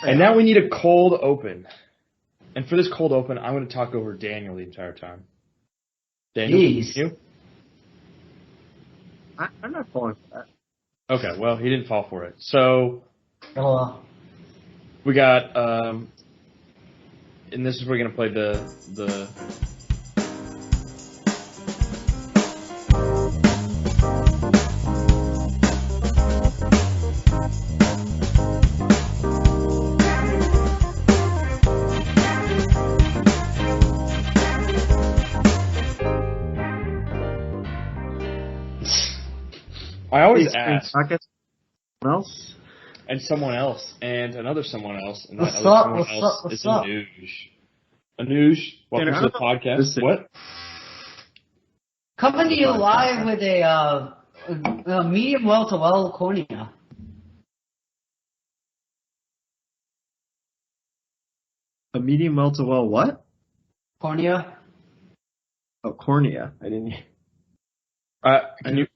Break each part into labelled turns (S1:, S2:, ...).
S1: And now we need a cold open. And for this cold open, I'm going to talk over Daniel the entire time. Daniel, you?
S2: I'm not falling for that.
S1: Okay, well, he didn't fall for it. So,
S3: Hello.
S1: we got, and this is where we're going to play the I always ask.
S2: Someone else?
S1: And someone else, and another someone else, and that
S3: What's
S1: other
S3: up?
S1: someone
S3: What's
S1: else
S3: up?
S1: is
S3: What's up?
S1: Anuj. Anuj, welcome to the podcast.
S2: Listen.
S1: What?
S3: Coming to you live with a medium well to well cornea.
S2: A medium well to well what?
S3: Cornea?
S2: Oh, cornea. I didn't.
S1: Can you?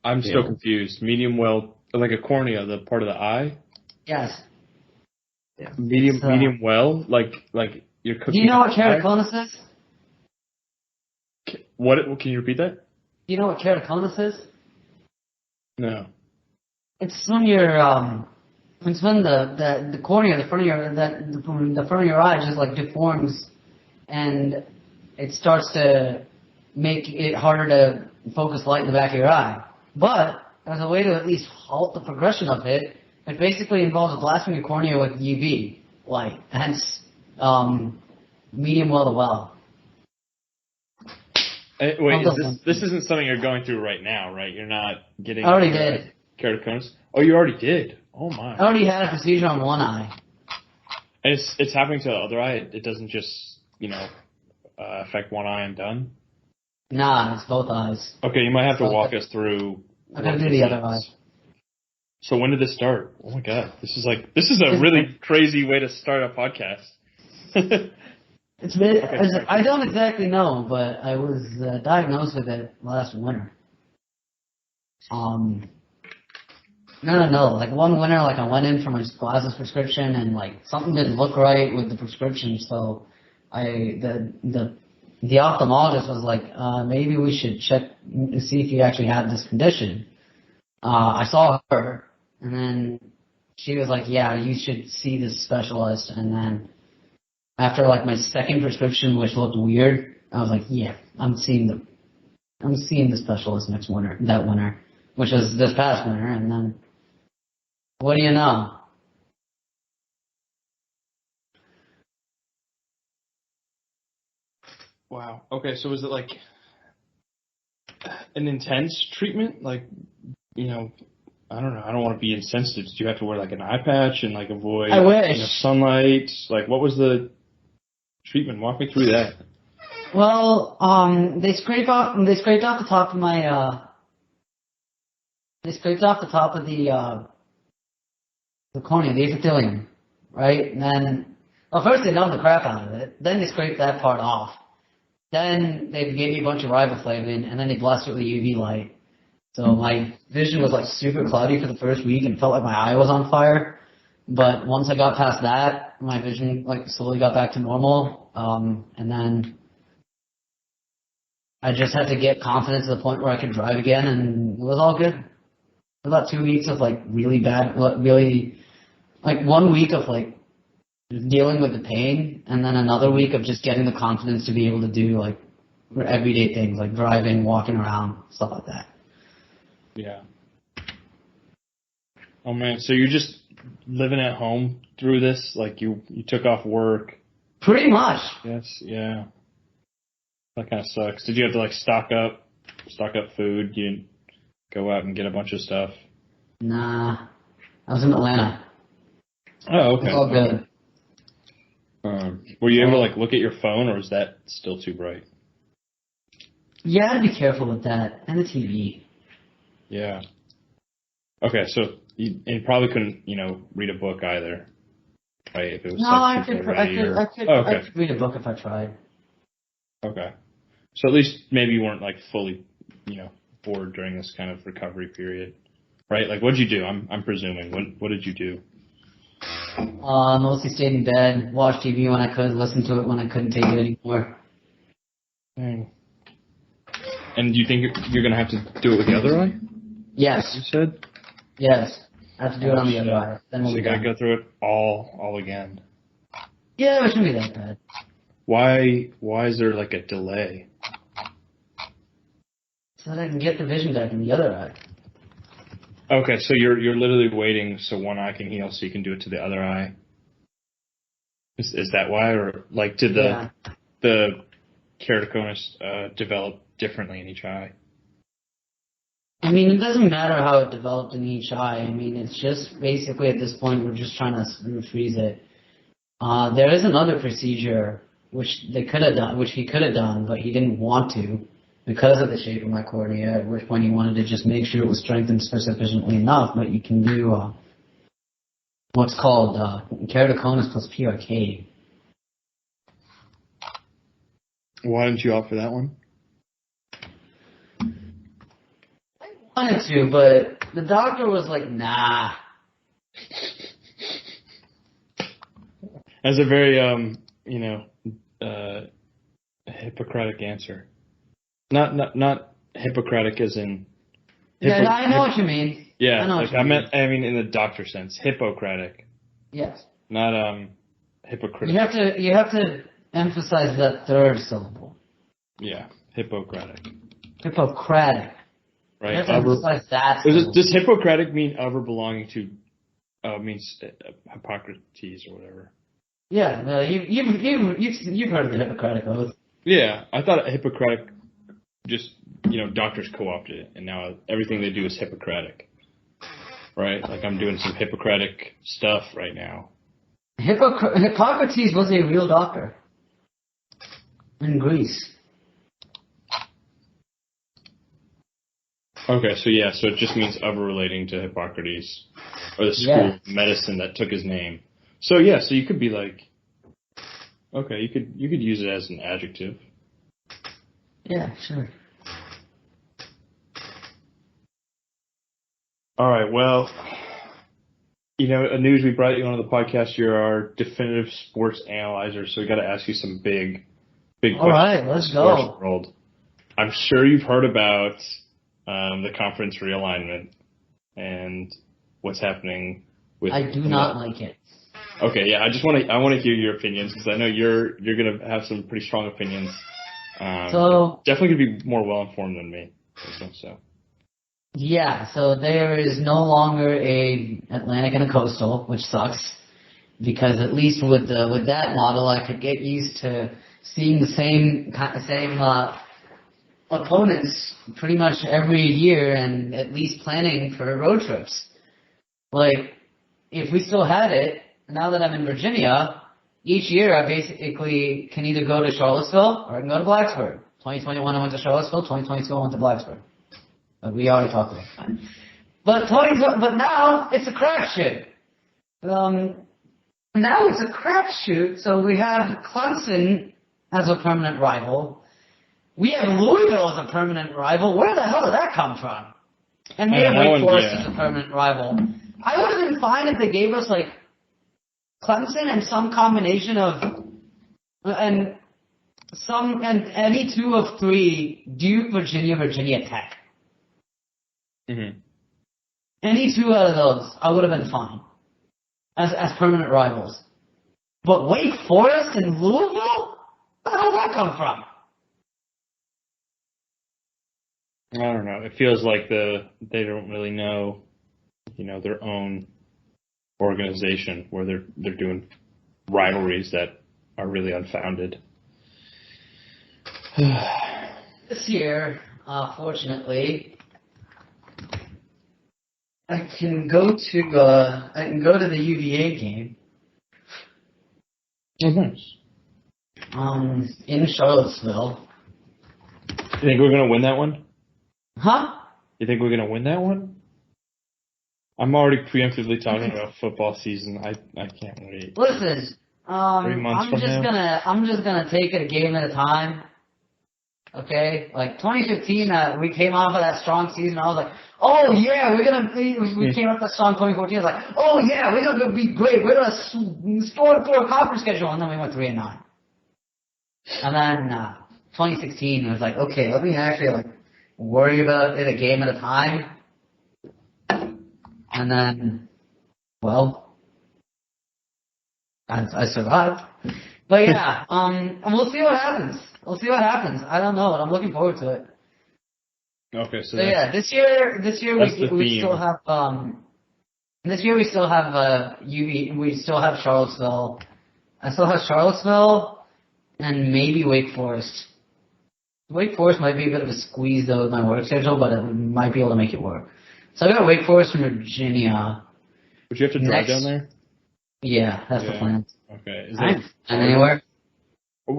S1: I'm still confused. Medium well, like a cornea, the part of the eye.
S3: Yes.
S2: Yeah.
S1: Medium well, like you're cooking.
S3: Do you know what
S1: eye?
S3: keratoconus is?
S1: What? Can you repeat that?
S3: Do you know what keratoconus is?
S1: No.
S3: It's when it's when the cornea, the front of your eye just like deforms, and it starts to make it harder to focus light in the back of your eye. But as a way to at least halt the progression of it, it basically involves blasting your cornea with UV light, hence medium well to well.
S1: Wait, this isn't something you're going through right now, right? You're not getting.
S3: I already did.
S1: Keratoconus? Oh, you already did. Oh my.
S3: I already had a procedure on one eye.
S1: And it's happening to the other eye. It doesn't just affect one eye and done.
S3: Nah, it's both eyes.
S1: Okay, you might have to walk us through.
S3: I gotta do the other eye.
S1: So when did this start? Oh my god, this is a really crazy way to start a podcast.
S3: It's been,
S1: Okay,
S3: I don't exactly know, but I was diagnosed with it last winter. No. Like one winter, like I went in for my glasses prescription, and like something didn't look right with the prescription, so the ophthalmologist was like, maybe we should check to see if you actually have this condition. I saw her, and then she was like, yeah, you should see this specialist. And then after like my second prescription, which looked weird, I was like, yeah, I'm seeing the specialist that winter, which was this past winter. And then, what do you know?
S1: Wow. Okay, so was it like an intense treatment? Like, I don't know. I don't want to be insensitive. Did you have to wear like an eye patch and like avoid sunlight? Like, what was the treatment? Walk me through that.
S3: Well, they scraped off the top of my the cornea, the epithelium, right? And then, well, first they numbed the crap out of it. Then they scraped that part off. Then they gave me a bunch of riboflavin, and then they blasted it with UV light. So my vision was like super cloudy for the first week, and felt like my eye was on fire. But once I got past that, my vision like slowly got back to normal. And then I just had to get confident to the point where I could drive again, and it was all good. About 2 weeks of like really bad, like 1 week of like dealing with the pain, and then another week of just getting the confidence to be able to do like everyday things like driving, walking around, stuff like that.
S1: Yeah. Oh man, so you're just living at home through this? Like you took off work?
S3: Pretty much.
S1: Yes, yeah. That kind of sucks. Did you have to like stock up food? You didn't go out and get a bunch of stuff?
S3: Nah, I was in Atlanta.
S1: Oh, okay.
S3: It's all good.
S1: Were you able to like look at your phone, or is that still too bright?
S3: You had to be careful with that, and the TV.
S1: Yeah. Okay, so you probably couldn't, read a book either, right? If it was
S3: No, I could read a book if I tried.
S1: Okay. So at least maybe you weren't like fully, bored during this kind of recovery period, right? Like, what'd you do? I'm presuming. What did you do?
S3: Mostly stayed in bed, watched TV when I could, listened to it when I couldn't take it anymore.
S1: Dang. And do you think you're going to have to do it with the other eye?
S3: Yes.
S1: You said?
S3: Yes. I have to do it on the other eye. Then we'll
S1: so you got to go through it all again.
S3: Yeah, it shouldn't be that bad.
S1: Why is there like a delay?
S3: So that I can get the vision back in the other eye.
S1: Okay, so you're literally waiting so one eye can heal so you can do it to the other eye. Is that why, or like did the keratoconus develop differently in each eye?
S3: I mean, it doesn't matter how it developed in each eye. I mean, it's just basically at this point we're just trying to freeze it. There is another procedure which he could have done, but he didn't want to because of the shape of my cornea. At which point he wanted to just make sure it was strengthened sufficiently enough. But you can do what's called keratoconus plus PRK.
S1: Why didn't you opt for that one?
S3: I wanted to, but the doctor was like, nah.
S1: That's a very Hippocratic answer. Not Hippocratic as in.
S3: Yeah, I know what you mean.
S1: Yeah, I mean in the doctor sense, Hippocratic.
S3: Yes.
S1: Not hypocritical.
S3: You have to emphasize that third syllable.
S1: Yeah, Hippocratic.
S3: Hippocratic.
S1: Right.
S3: You have to emphasize that.
S1: Does Hippocratic mean ever belonging to? Means Hippocrates or whatever.
S3: Yeah, no, you've heard of the Hippocratic Oath.
S1: Yeah, I thought Hippocratic just doctors co-opted it, and now everything they do is Hippocratic. Right? Like I'm doing some Hippocratic stuff right now.
S3: Hippocrates was a real doctor in Greece.
S1: Okay, so it just means ever relating to Hippocrates, or the school of medicine that took his name. So so you could be like, okay, you could use it as an adjective.
S3: Yeah, sure.
S1: All right, well, Anuj, we brought you onto the podcast. You're our definitive sports analyzer, so we got to ask you some big questions.
S3: All right, let's go.
S1: World. I'm sure you've heard about the conference realignment and what's happening with.
S3: I do not like it.
S1: Okay, yeah, I want to hear your opinions because I know you're gonna have some pretty strong opinions. So definitely gonna be more well informed than me. So.
S3: Yeah, so there is no longer a Atlantic and a coastal, which sucks because at least with that model, I could get used to seeing the same opponents pretty much every year and at least planning for road trips. Like, if we still had it, now that I'm in Virginia, each year I basically can either go to Charlottesville or I can go to Blacksburg. 2021 I went to Charlottesville, 2022 I went to Blacksburg. But we already talked about that. But now it's a crapshoot. Now it's a crapshoot, so we have Clemson as a permanent rival. We have Louisville as a permanent rival. Where the hell did that come from? And we have Wake Forest as a permanent rival. I would have been fine if they gave us like Clemson and some combination of and any two of three Duke, Virginia Tech.
S1: Mm-hmm.
S3: Any two out of those, I would have been fine as permanent rivals. But Wake Forest and Louisville? Where the hell did that come from?
S1: I don't know. It feels like they don't really know, their own organization where they're doing rivalries that are really unfounded.
S3: This year, fortunately, I can go to the UVA game.
S1: Oh, nice.
S3: In Charlottesville.
S1: You think we're gonna win that one?
S3: Huh?
S1: You think we're gonna win that one? I'm already preemptively talking about football season. I can't wait.
S3: Listen,
S1: 3 months
S3: I'm just gonna take it a game at a time. Okay, like 2015, we came off of that strong season. I was like, oh yeah, we came off that strong 2014. I was like, oh yeah, we're gonna be great. We're gonna score for a conference schedule, and then we went 3-9. And then 2016 was like, okay, let me actually like worry about it a game at a time. And then, well, I survived. But yeah, and we'll see what happens. We'll see what happens. I don't know, but I'm looking forward to it.
S1: Okay, so
S3: yeah, this year we still have we still have Charlottesville. I still have Charlottesville and maybe Wake Forest. Wake Forest might be a bit of a squeeze though with my work schedule, but it might be able to make it work. So I got Wake Forest from Virginia.
S1: Would you have to drive down there?
S3: Yeah, that's the plan.
S1: Okay. Is
S3: that anywhere?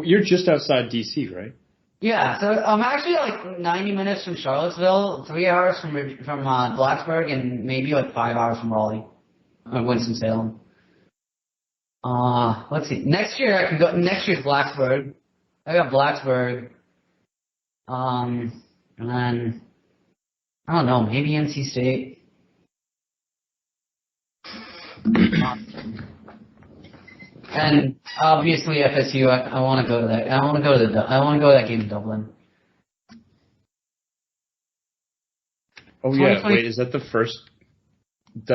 S1: You're just outside DC, right?
S3: Yeah, so I'm actually like 90 minutes from Charlottesville, 3 hours from Blacksburg, and maybe like 5 hours from Raleigh, or Winston-Salem. Let's see. Next year I can go. Next year's Blacksburg. I got Blacksburg. And then I don't know, maybe NC State. And obviously FSU. I want to go to that. I want to go to that game in Dublin.
S1: Oh yeah, wait. Is that the first?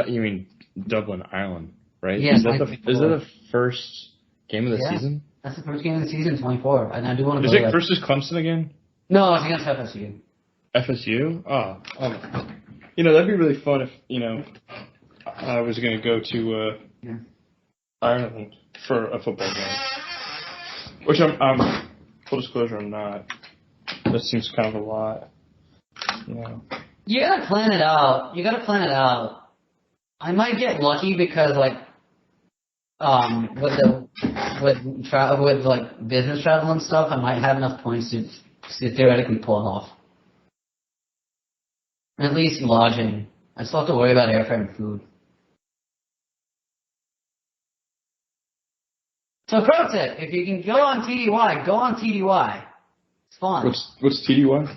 S1: You mean Dublin, Ireland, right?
S3: Yeah.
S1: Is that the first game of the season?
S3: That's the first game of the season, 24. And I do want to.
S1: Is it versus Clemson again?
S3: No, it's against FSU.
S1: FSU? Oh. That'd be really fun if I was going to go to Ireland for a football game. Which I'm full disclosure, I'm not. That seems kind of a lot. You
S3: gotta plan it out. I might get lucky because with business travel and stuff, I might have enough points to theoretically pull it off. At least lodging. I still have to worry about airfare and food. So pro tip, if you can go on TDY, go on TDY. It's fun.
S1: What's TDY?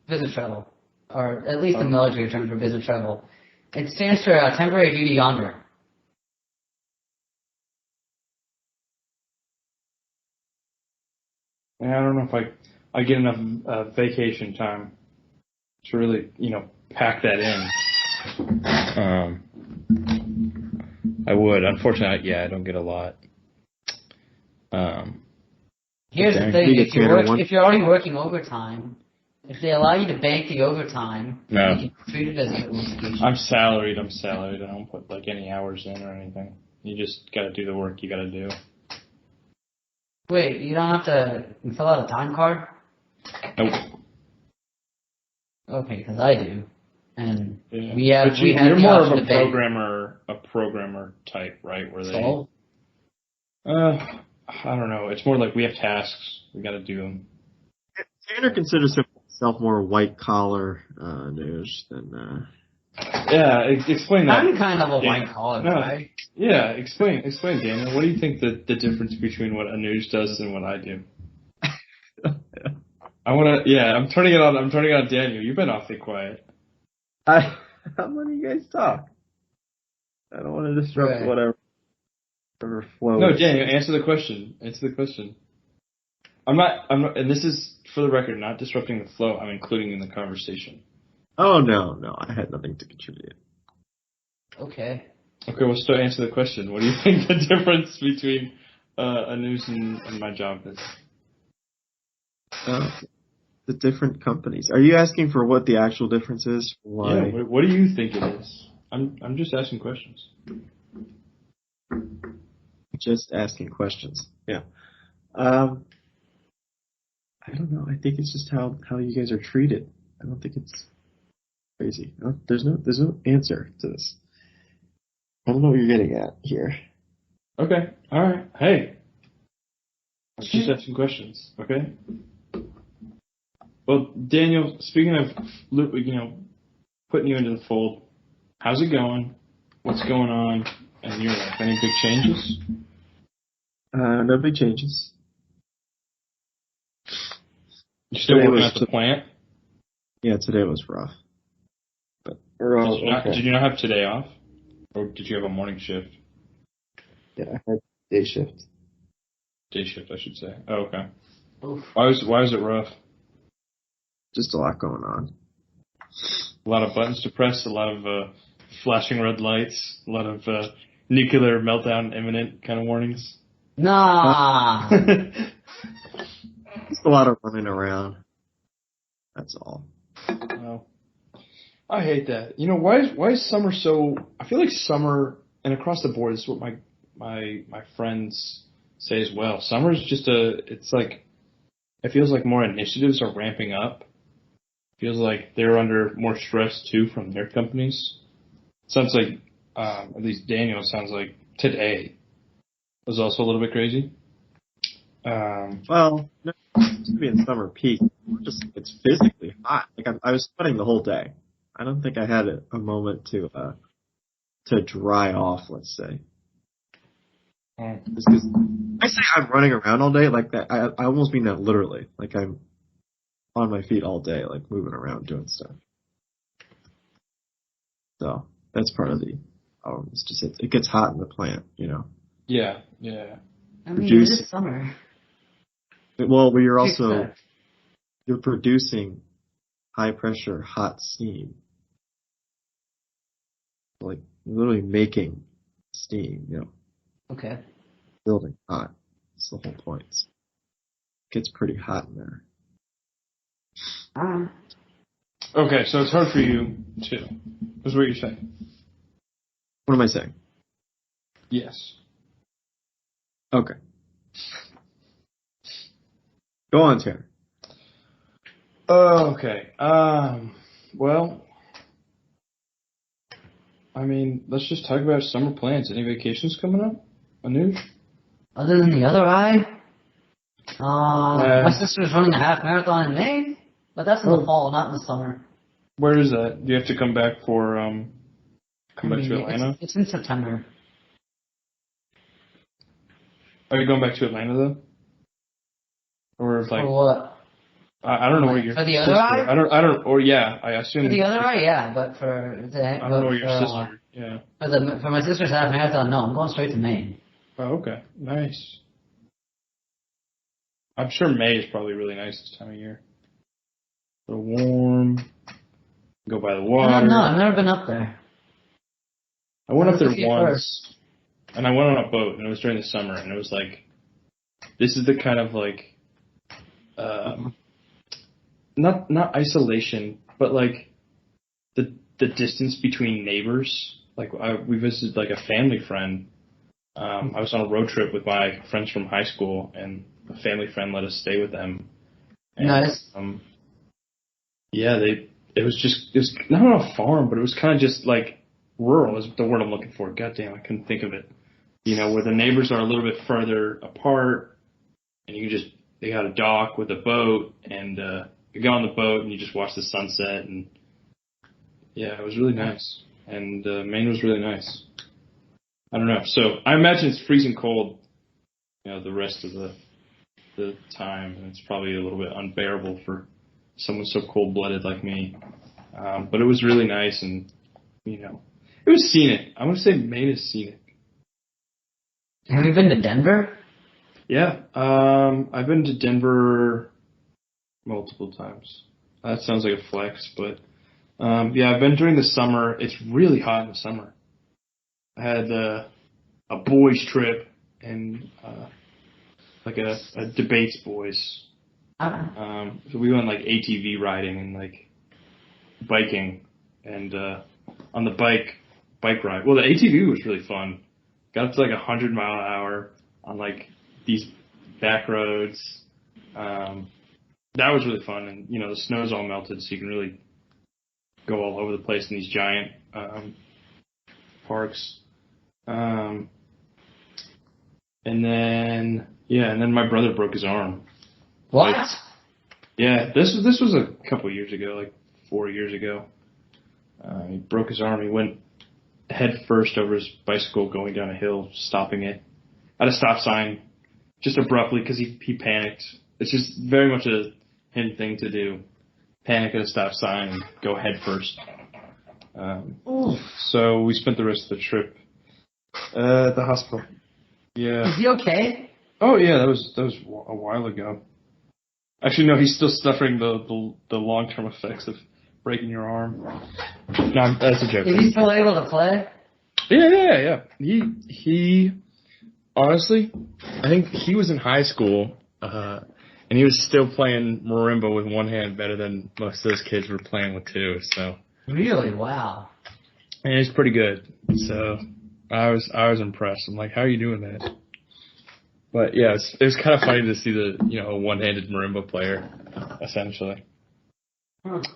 S3: Business travel. Or at least the military term for business travel. It stands for temporary duty yonder.
S1: I don't know if I get enough vacation time to really, pack that in. I would. Unfortunately, I don't get a lot.
S3: Here's the thing: if you're already working overtime, if they allow you to bank the overtime, you can treat it as a vacation.
S1: I'm salaried. I don't put any hours in or anything. You just got to do the work you got to do.
S3: Wait, you don't have to fill out a time card?
S1: Nope.
S3: Okay, because I do, and
S1: you're more of a programmer type, right? Where they. I don't know. It's more like we have tasks. We got to do them.
S2: Tanner considers himself more white collar news than.
S1: Yeah, explain that.
S3: I'm kind of a white collar guy.
S1: Yeah, explain, Daniel. What do you think the difference between what Anuj does and what I do? I'm turning it on. I'm turning it on Daniel. You've been awfully quiet.
S2: I'm letting you guys talk. I don't want to disrupt whatever flows.
S1: No, Daniel, answer the question. I'm not, and this is, for the record, not disrupting the flow. I'm including in the conversation.
S2: Oh, no. I had nothing to contribute.
S3: Okay,
S1: well, still answer the question. What do you think the difference between Anuj and my job is?
S2: The different companies. Are you asking for what the actual difference is? Why?
S1: Yeah, what do you think it is? I'm just asking questions.
S2: Just asking questions. Yeah. I don't know. I think it's just how you guys are treated. I don't think it's crazy. There's no answer to this. I don't know what you're getting at here.
S1: Okay. All right. Hey. I'm just asking questions. Okay. Well, Daniel, speaking of, putting you into the fold, how's it going? What's going on in your life? Any big changes?
S2: No big changes.
S1: You still working at the plant?
S2: Yeah, today was rough. But
S1: did you not have today off? Or did you have a morning shift?
S2: Yeah, I had day shift.
S1: Day shift, I should say. Oh, okay.
S3: Oof.
S1: Why was it rough?
S2: Just a lot going on.
S1: A lot of buttons to press, a lot of flashing red lights, a lot of nuclear meltdown imminent kind of warnings.
S3: Nah.
S2: Just a lot of running around. That's all.
S1: Well, I hate that. You know, why is summer so? I feel like summer, and across the board, this is what my friends say as well. Summer is just it's like, it feels like more initiatives are ramping up. It feels like they're under more stress too from their companies. Sounds like, at least Daniel sounds like today was also a little bit crazy.
S2: Well, no, it's gonna be in summer peak. It's physically hot. Like I was sweating the whole day. I don't think I had a moment to dry off. Let's say. Just 'cause I say I'm running around all day like that. I almost mean that literally. Like I'm on my feet all day, like moving around doing stuff. So that's part of the problem. It's just it gets hot in the plant, you know.
S1: Yeah.
S3: I mean, it is summer.
S2: Well, you're producing high pressure hot steam, like literally making steam, you know.
S3: Okay.
S2: Building hot. That's the whole point. It gets pretty hot in there.
S1: Okay, so it's hard for you too. Is what you're saying?
S2: What am I saying?
S1: Yes.
S2: Okay. Go on, Tanner.
S1: Okay. Well, I mean, let's just talk about summer plans. Any vacations coming up, Anuj?
S3: Other than the other eye, my sister's running a half marathon in May, but that's in the fall, not in the summer.
S1: Where is that? Do you have to come back for to Atlanta?
S3: It's in September.
S1: Are you going back to Atlanta though? Or like
S3: For what?
S1: I don't know what your
S3: for the
S1: sister,
S3: other eye?
S1: I don't or yeah, I assume
S3: For the other eye, yeah, but
S1: I don't know what your sister. Yeah.
S3: For my sister's half marathon, no, I'm going straight to Maine.
S1: Oh, okay. Nice. I'm sure May is probably really nice this time of year. A little warm. Go by the water.
S3: I don't know. I've never been up there.
S1: I went up there once, and I went on a boat, and it was during the summer, and it was like, this is the kind of like, not isolation, but like the distance between neighbors. Like we visited like a family friend. I was on a road trip with my friends from high school, and a family friend let us stay with them. And,
S3: nice.
S1: Yeah, it was not on a farm, but it was kind of just like rural is the word I'm looking for. God damn, I couldn't think of it. You know, where the neighbors are a little bit further apart, and they got a dock with a boat, and you go on the boat and you just watch the sunset, and yeah, it was really nice. And Maine was really nice. I don't know. So I imagine it's freezing cold, you know, the rest of the time, and it's probably a little bit unbearable for someone so cold-blooded like me. But it was really nice, and, you know, it was scenic. I want to say Maine is scenic.
S3: Have you been to Denver?
S1: Yeah. I've been to Denver multiple times. That sounds like a flex, but yeah, I've been during the summer. It's really hot in the summer. I had a boys trip and like a debates boys. So we went like ATV riding and like biking, and on the bike ride. Well, the ATV was really fun. Got up to like 100 mile an hour on like these back roads. That was really fun, and you know the snow's all melted, so you can really go all over the place in these giant parks. And then my brother broke his arm.
S3: What?
S1: Like, yeah, this was a couple of years ago, like 4 years ago. He broke his arm. He went head first over his bicycle going down a hill, stopping it at a stop sign just abruptly because he panicked. It's just very much a him thing to do. Panic at a stop sign and go head first. So we spent the rest of the trip at the hospital. Yeah.
S3: Is he okay?
S1: Oh yeah, that was a while ago. Actually, no, he's still suffering the long-term effects of breaking your arm. No, that's a joke.
S3: Is he still able to play?
S1: Yeah. He honestly, I think he was in high school, and he was still playing marimba with one hand better than most of those kids were playing with two. So
S3: really, wow.
S1: And he's pretty good. So I was impressed. I'm like, how are you doing that? But yeah, it was kind of funny to see the a one-handed marimba player, essentially. But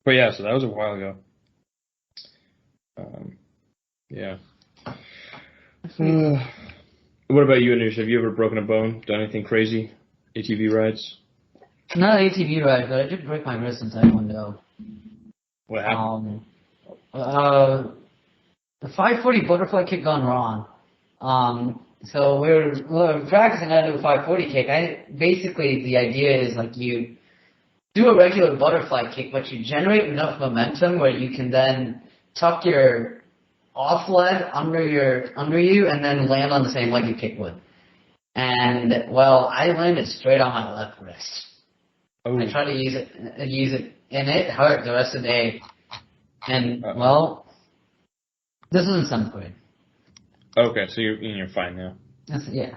S1: yeah, so that was a while ago. Yeah. What about you, Anuj? Have you ever broken a bone? Done anything crazy? ATV rides?
S3: Not ATV ride, but I did break my wrist in Taekwondo.
S1: What happened?
S3: The 540 butterfly kick gone wrong. So we were practicing how to do a 540 kick. Basically the idea is like you do a regular butterfly kick, but you generate enough momentum where you can then tuck your off leg under you and then land on the same leg you kicked with. And well, I landed straight on my left wrist. Oh. I tried to use it, and it hurt the rest of the day. And well, this is in 7th grade.
S1: Okay, so you're fine now.
S3: That's like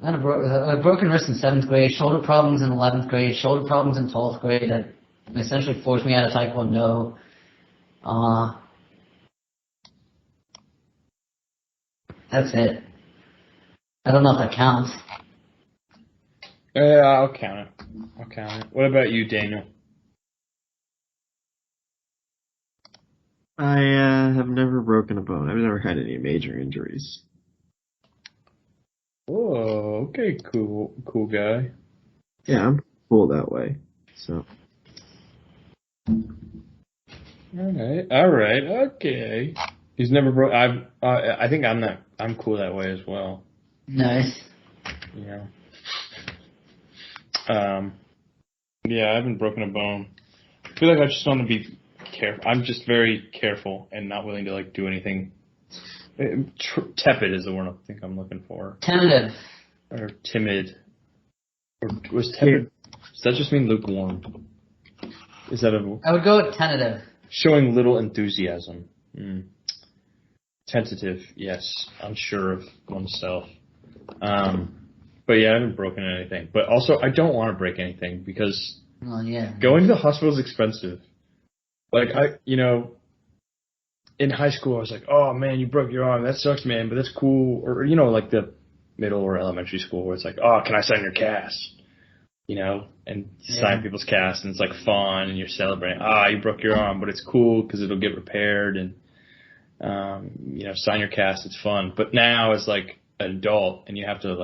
S3: I had a broken wrist in 7th grade, shoulder problems in 11th grade, shoulder problems in 12th grade that essentially forced me out of Taekwondo. That's it. I don't know if that counts.
S1: Yeah, I'll count it. What about you, Daniel?
S2: I have never broken a bone. I've never had any major injuries.
S1: Oh, okay, cool guy.
S2: Yeah, I'm cool that way. So.
S1: All right, okay. He's never broke. I think I'm cool that way as well.
S3: Nice.
S1: Yeah. Yeah, I haven't broken a bone. I feel like I just want to be careful. I'm just very careful and not willing to do anything. Tepid is the word I think I'm looking for.
S3: Tentative.
S1: Or timid. Or was tepid? Does that just mean lukewarm? Is that
S3: I would go with tentative.
S1: Showing little enthusiasm. Tentative, yes. Unsure of oneself. But yeah, I haven't broken anything. But also, I don't want to break anything because going to the hospital is expensive. In high school, I was like, oh man, you broke your arm. That sucks, man, but that's cool. Or, the middle or elementary school where it's like, oh, can I sign your cast? And sign people's cast, and it's fun, and you're celebrating. You broke your arm, but it's cool because it'll get repaired, and sign your cast. It's fun. But now as an adult, and you have to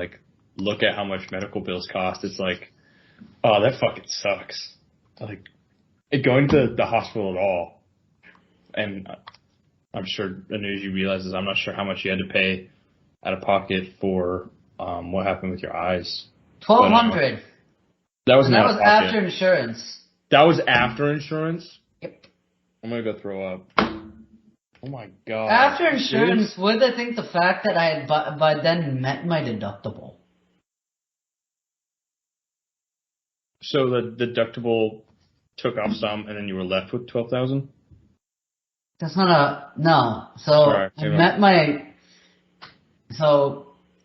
S1: look at how much medical bills cost. It's oh, that fucking sucks. Going to the hospital at all, and I'm sure Anuj, you realizes I'm not sure how much you had to pay out of pocket for what happened with your eyes.
S3: $1,200.
S1: That was
S3: after insurance.
S1: That was after insurance?
S3: Yep.
S1: I'm going to go throw up. Oh my god.
S3: After insurance, with I think the fact that I had by then met my deductible.
S1: So the deductible took off some, and then you were left with $12,000?
S3: That's not no. So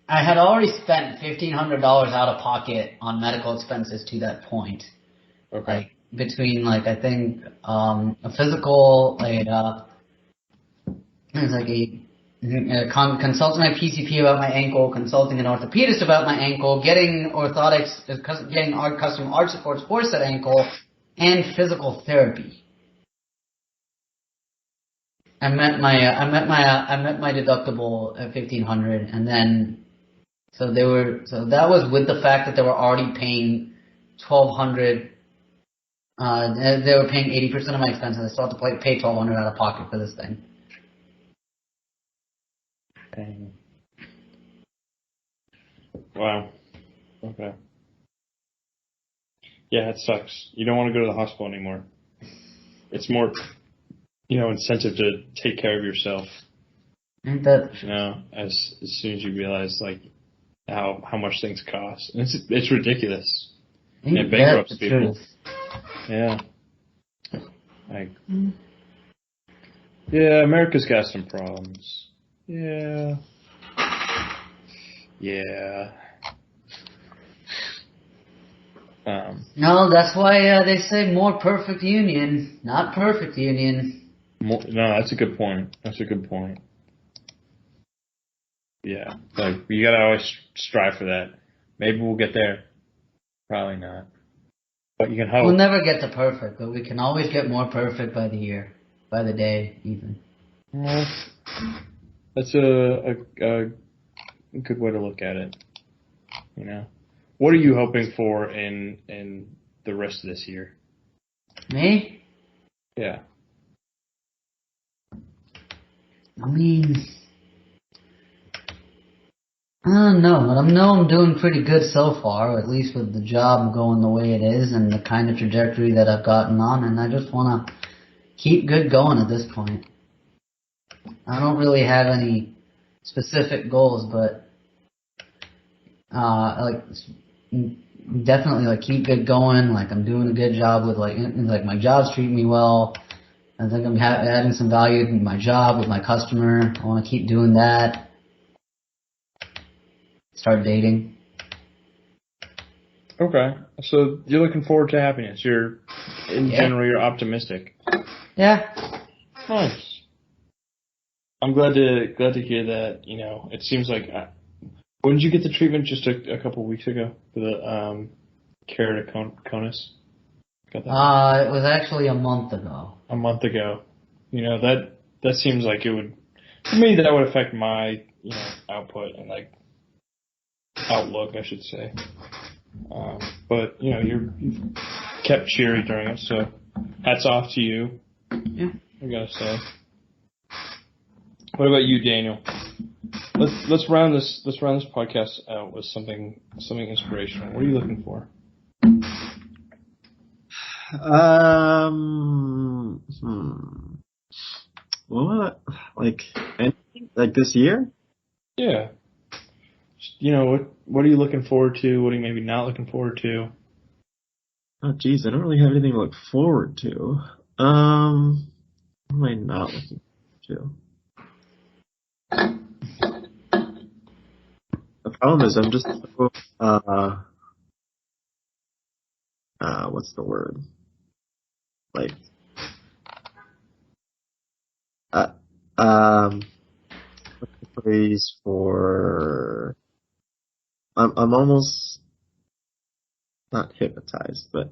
S3: I had already spent $1,500 out of pocket on medical expenses to that point.
S1: Okay.
S3: Between I think a physical, consulting my PCP about my ankle, consulting an orthopedist about my ankle, getting orthotics, getting custom arch supports for said ankle, and physical therapy. I met my deductible at $1,500, and then so that was with the fact that they were already paying $1,200. They were paying 80% of my expenses. I still have to pay $1,200 out of pocket for this thing.
S1: Dang. Wow. Okay. Yeah, it sucks. You don't want to go to the hospital anymore. It's more, incentive to take care of yourself.
S3: Ain't that
S1: as soon as you realize how much things cost, and it's ridiculous. It bankrupts people.
S3: Truth.
S1: Yeah. Yeah, America's got some problems. Yeah. Yeah.
S3: No, that's why they say more perfect union, not perfect union.
S1: No, that's a good point. Yeah, you gotta always strive for that. Maybe we'll get there. Probably not. But you can hope.
S3: We'll never get to perfect, but we can always get more perfect by the year, by the day, even.
S1: Well, that's a good way to look at it. What are you hoping for in the rest of this year?
S3: Me?
S1: Yeah.
S3: I mean, I don't know, but I know I'm doing pretty good so far, at least with the job going the way it is and the kind of trajectory that I've gotten on, and I just want to keep good going at this point. I don't really have any specific goals, but definitely keep good going. I'm doing a good job with my job's treating me well. I think I'm adding some value in my job with my customer. I want to keep doing that. Start dating.
S1: Okay, so you're looking forward to happiness. General, you're optimistic.
S3: Yeah.
S1: Nice. I'm glad to hear that. It seems like. When did you get the treatment? Just a couple of weeks ago for the keratoconus. Got that?
S3: It was actually a month ago.
S1: A month ago. That seems like it would. For me, that would affect my output and outlook, I should say. But you've kept cheery during it, so hats off to you.
S3: Yeah.
S1: I gotta say. What about you, Daniel? Let's round this podcast out with something inspirational. What are you looking for?
S2: Well, anything this year?
S1: Yeah. What are you looking forward to? What are you maybe not looking forward to?
S2: Oh, geez, I don't really have anything to look forward to. What am I not looking forward to? The problem is I'm just what's the word? What's the phrase for? I'm almost not hypnotized, but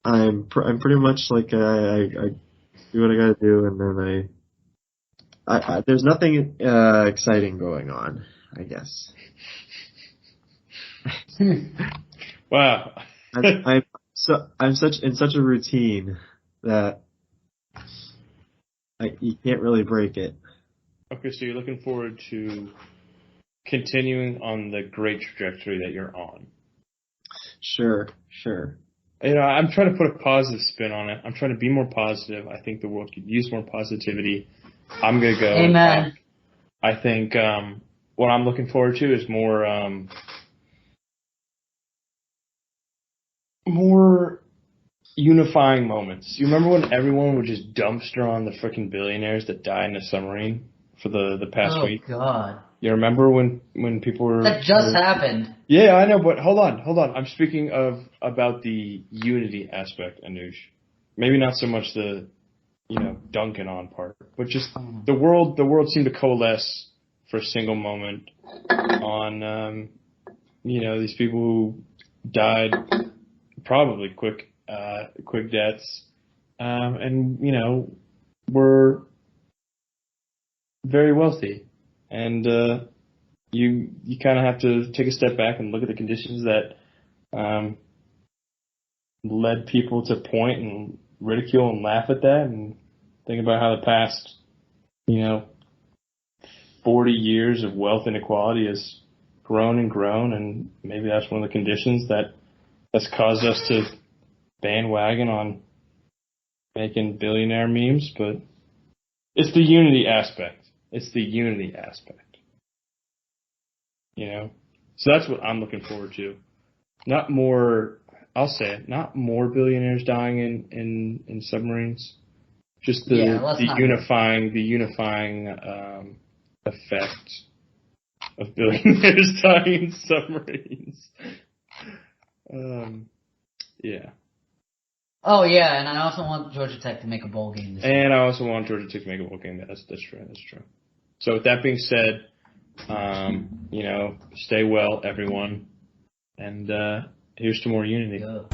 S2: I'm pretty much I do what I gotta do, and then I there's nothing exciting going on, I guess.
S1: Wow.
S2: I'm in such a routine that you can't really break it.
S1: Okay, so you're looking forward to continuing on the great trajectory that you're on.
S2: Sure.
S1: I'm trying to put a positive spin on it. I'm trying to be more positive. I think the world could use more positivity. I'm gonna go.
S3: Amen.
S1: I think what I'm looking forward to is more unifying moments. You remember when everyone would just dumpster on the freaking billionaires that died in a submarine for the past week?
S3: Oh God.
S1: You remember when people were...
S3: That just happened.
S1: Yeah, I know, but hold on. I'm speaking about the unity aspect, Anuj. Maybe not so much the, dunking on part, but just the world seemed to coalesce for a single moment on, these people who died probably quick deaths, and, were very wealthy. And you kind of have to take a step back and look at the conditions that led people to point and ridicule and laugh at that, and think about how the past 40 years of wealth inequality has grown and grown, and maybe that's one of the conditions that's caused us to bandwagon on making billionaire memes, but it's the unity aspect. It's the unity aspect. You know? So that's what I'm looking forward to. Not more, I'll say it, not more billionaires dying in submarines. Just the unifying effect of billionaires dying in submarines. Yeah.
S3: Oh yeah, and I also want Georgia Tech to make a bowl game this year.
S1: And I also want Georgia Tech to make a bowl game. That's true. That's true. So with that being said, you know, stay well, everyone, and here's to more unity.
S3: Go.